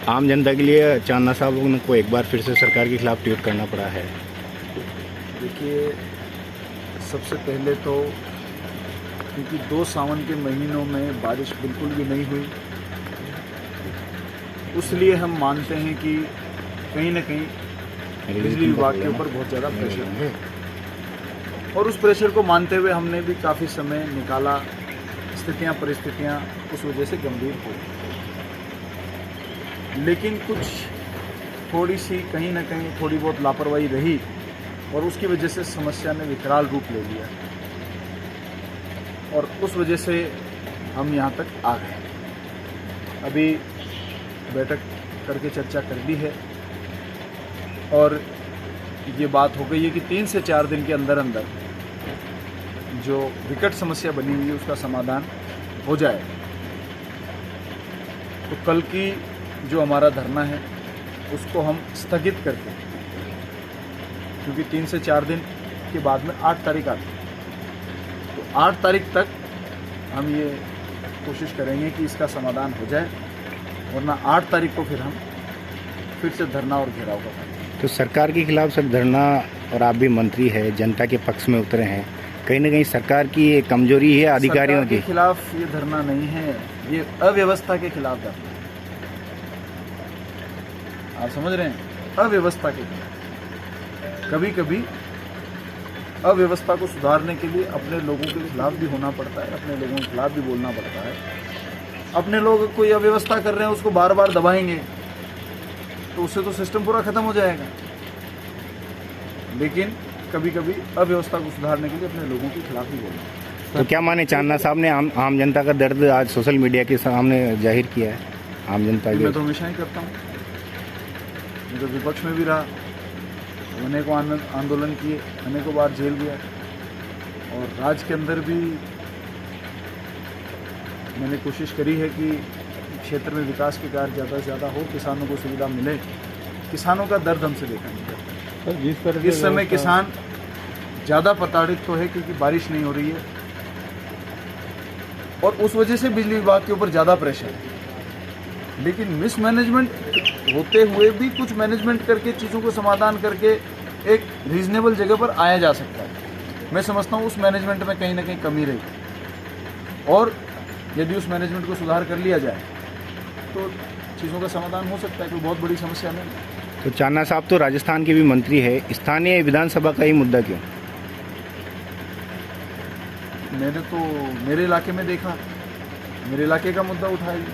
आम जनता के लिए चांदना साहब को एक बार फिर से सरकार के खिलाफ ट्वीट करना पड़ा है। देखिए, सबसे पहले तो क्योंकि 2 सावन के महीनों में बारिश बिल्कुल भी नहीं हुई, उसलिए हम मानते हैं कि कहीं ना कहीं बिजली विभाग के ऊपर बहुत ज़्यादा प्रेशर है और उस प्रेशर को मानते हुए हमने भी काफ़ी समय निकाला। परिस्थितियाँ उस वजह से गंभीर हो, लेकिन कुछ थोड़ी सी कहीं ना कहीं थोड़ी बहुत लापरवाही रही और उसकी वजह से समस्या ने विकराल रूप ले लिया और उस वजह से हम यहाँ तक आ गए। अभी बैठक करके चर्चा कर दी है और ये बात हो गई है कि 3 से 4 दिन के अंदर अंदर जो विकट समस्या बनी हुई है उसका समाधान हो जाए। तो कल की जो हमारा धरना है उसको हम स्थगित करके, क्योंकि 3 से 4 दिन के बाद में 8 तारीख आती है, तो 8 तारीख तक हम ये कोशिश करेंगे कि इसका समाधान हो जाए, वरना 8 तारीख को फिर हम फिर से धरना और घेराव करेंगे। तो सरकार के खिलाफ सर धरना, और आप भी मंत्री है, जनता के पक्ष में उतरे हैं, कहीं ना कहीं सरकार की ये कमजोरी है अधिकारियों की? सरकार के खिलाफ ये धरना नहीं है, ये अव्यवस्था के खिलाफ धरना। आप समझ रहे हैं, अव्यवस्था के खिलाफ। कभी कभी अव्यवस्था को सुधारने के लिए अपने लोगों के खिलाफ भी होना पड़ता है, अपने लोगों के खिलाफ भी बोलना पड़ता है। अपने लोग कोई अव्यवस्था कर रहे हैं उसको बार बार दबाएंगे तो उससे तो सिस्टम पूरा खत्म हो जाएगा। लेकिन कभी कभी अव्यवस्था को सुधारने के लिए अपने लोगों के खिलाफ ही बोलना। तो क्या माने, चांदना साहब ने आम जनता का दर्द आज सोशल मीडिया के सामने जाहिर किया है? आम जनता की मैं तो हमेशा ही करता हूँ, मैं तो विपक्ष में भी रहा, अनेकों आंदोलन किए, अनेकों बार जेल गया और राज्य के अंदर भी मैंने कोशिश करी है कि क्षेत्र में विकास के कार्य ज़्यादा से ज़्यादा हो, किसानों को सुविधा मिले। किसानों का दर्द हमसे देखा नहीं जाता। इस समय किसान ज़्यादा प्रताड़ित तो है क्योंकि बारिश नहीं हो रही है और उस वजह से बिजली विभाग के ऊपर ज़्यादा प्रेशर है। लेकिन मिसमैनेजमेंट होते हुए भी कुछ मैनेजमेंट करके चीज़ों को समाधान करके एक रीजनेबल जगह पर आया जा सकता है। मैं समझता हूँ उस मैनेजमेंट में कहीं ना कहीं कमी रही और यदि उस मैनेजमेंट को सुधार कर लिया जाए तो चीज़ों का समाधान हो सकता है, कोई बहुत बड़ी समस्या नहीं। तो चांदना साहब तो राजस्थान के भी मंत्री है, स्थानीय विधानसभा का ही मुद्दा क्यों? मैंने तो मेरे इलाके में देखा, मेरे इलाके का मुद्दा उठाएगी,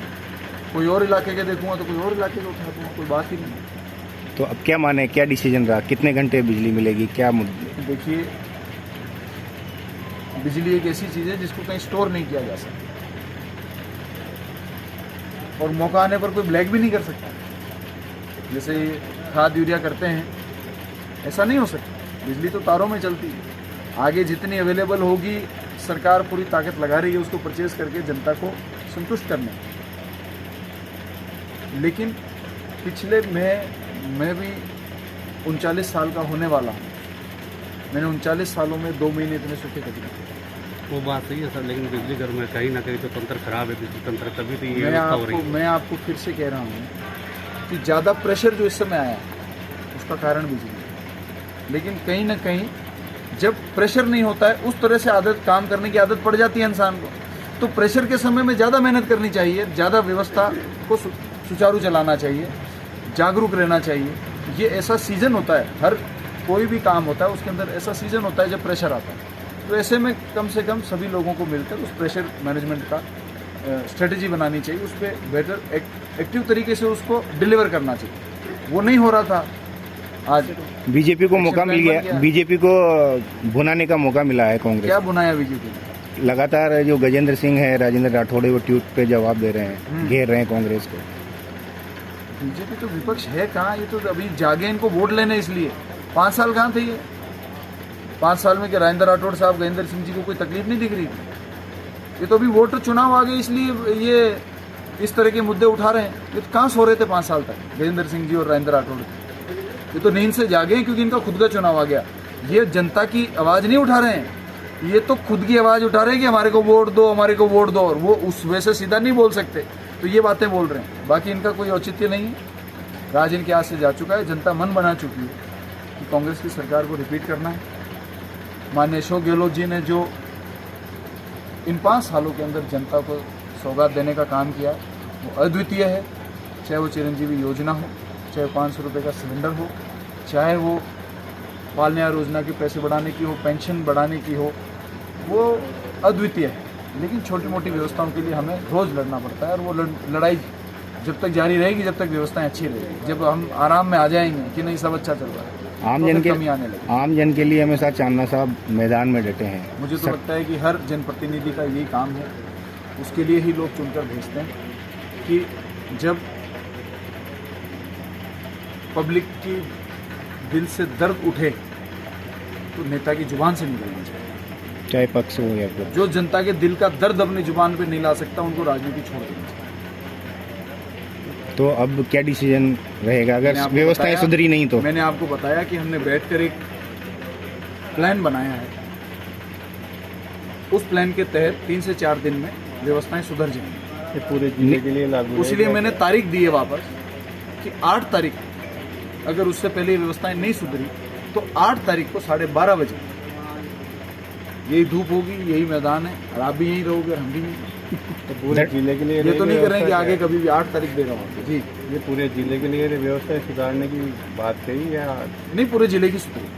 कोई और इलाके के देखूंगा तो कोई और इलाके का उठा दूंगा, कोई बात ही नहीं। तो अब क्या माने, क्या डिसीजन रहा, कितने घंटे बिजली मिलेगी, क्या मुद्दे? देखिए, बिजली एक ऐसी चीज़ है जिसको कहीं स्टोर नहीं किया जा सकता और मौका आने पर कोई ब्लैक भी नहीं कर सकता। जैसे खाद यूरिया करते हैं, ऐसा नहीं हो सकता। बिजली तो तारों में चलती है, आगे जितनी अवेलेबल होगी सरकार पूरी ताकत लगा रही है उसको परचेज करके जनता को संतुष्ट करने। लेकिन पिछले मैं भी 39 साल का होने वाला हूँ, मैंने 39 सालों में 2 महीने इतने सूखे कभी नहीं। वो बात सही है सर, लेकिन बिजली घर में कहीं ना कहीं तो तंत्र खराब है, बिजली तंत्र, तभी तो ये हो रही है। मैं आपको फिर से कह रहा हूँ कि ज़्यादा प्रेशर जो इस समय आया उसका कारण बिजली है। लेकिन कहीं ना कहीं जब प्रेशर नहीं होता है, उस तरह से काम करने की आदत पड़ जाती है इंसान को, तो प्रेशर के समय में ज़्यादा मेहनत करनी चाहिए, ज़्यादा व्यवस्था को सुचारू चलाना चाहिए, जागरूक रहना चाहिए। ये ऐसा सीज़न होता है, हर कोई भी काम होता है उसके अंदर ऐसा सीज़न होता है जब प्रेशर आता है। तो ऐसे में कम से कम सभी लोगों को मिलकर उस प्रेशर मैनेजमेंट का स्ट्रेटजी बनानी चाहिए, उस पर बेटर एक्टिव तरीके से उसको डिलीवर करना चाहिए। वो नहीं हो रहा था। आज बीजेपी को मौका मिल गया, बीजेपी को भुनाने का मौका मिला है कांग्रेस। क्या बुनाया बीजेपी ने? लगातार जो गजेंद्र सिंह है, राजेंद्र राठौड़, वो ट्वीट पे जवाब दे रहे हैं, घेर रहे हैं कांग्रेस को। बीजेपी तो विपक्ष है कहाँ, ये तो अभी जागे इनको वोट लेने, इसलिए 5 साल कहाँ थे ये? 5 साल में क्या राजेंद्र राठौड़ साहब, गजेंद्र सिंह जी को कोई तकलीफ नहीं दिख रही थी? ये तो अभी वोटर चुनाव आ गए इसलिए ये इस तरह के मुद्दे उठा रहे हैं। ये तो कहाँ सो रहे थे 5 साल तक गजेंद्र सिंह जी और राजेंद्र राठौड़? ये तो नींद से जागे हैं क्योंकि इनका खुद का चुनाव आ गया। ये जनता की आवाज़ नहीं उठा रहे हैं, ये तो खुद की आवाज उठा रहे हैं कि हमारे को वोट दो, हमारे को वोट दो, और वो उस वैसे सीधा नहीं बोल सकते, तो ये बातें बोल रहे हैं। बाकी इनका कोई औचित्य नहीं है, राज इनके हाथ से जा चुका है। जनता मन बना चुकी है कि कांग्रेस की सरकार को रिपीट करना है। माननीय अशोक गहलोत जी ने जो इन 5 सालों के अंदर जनता को सौगात देने का काम किया वो अद्वितीय है। चाहे वो चिरंजीवी योजना हो, चाहे 500 रुपये का सिलेंडर हो, चाहे वो पालने योजना के पैसे बढ़ाने की हो, पेंशन बढ़ाने की हो, वो अद्वितीय है। लेकिन छोटी मोटी व्यवस्थाओं के लिए हमें रोज़ लड़ना पड़ता है, और वो लड़ाई जब तक जारी रहेगी, जब तक व्यवस्थाएं अच्छी रहेगी। जब हम आराम में आ जाएंगे कि नहीं सब अच्छा चल रहा है, आम जन के लिए हमेशा चांदना साहब मैदान में डटे हैं। मुझे तो लगता है कि हर जनप्रतिनिधि का यही काम है, उसके लिए ही लोग चुनकर भेजते हैं कि जब पब्लिक की दिल से दर्द उठे तो नेता की जुबान से निकलना चाहिए, चाहे पक्ष हो या फिर। जो जनता के दिल का दर्द अपनी जुबान पे नहीं ला सकता, उनको राजनीति छोड़ देनी चाहिए। तो अब क्या डिसीजन रहेगा अगर व्यवस्थाएं सुधरी नहीं तो? मैंने आपको बताया कि हमने बैठकर एक प्लान बनाया है, उस प्लान के तहत 3 से 4 दिन में व्यवस्थाएं सुधर जाएंगी। पूरे जिले के लिए लागू, इसलिए मैंने तारीख दी है वापस कि 8 तारीख, अगर उससे पहले व्यवस्थाएं नहीं सुधरी तो 8 तारीख को 12:30 बजे यही धूप होगी, यही मैदान है, और आप भी यहीं रहोगे और हम भी यहीं। तो पूरे जिले के लिए ये तो नहीं करेंगे कि आगे कभी भी 8 तारीख देगा वहाँ जी। ये पूरे जिले के लिए व्यवस्था सुधारने की बात कही या नहीं? पूरे जिले की सुधरेगी,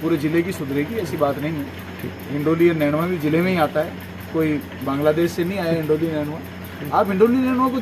पूरे जिले की सुधरेगी, ऐसी बात नहीं है। हिंडोली और नैनवा भी जिले में ही आता है, कोई बांग्लादेश से नहीं आया हिंडोली नैनवा। आप हिंडोली नैनवा को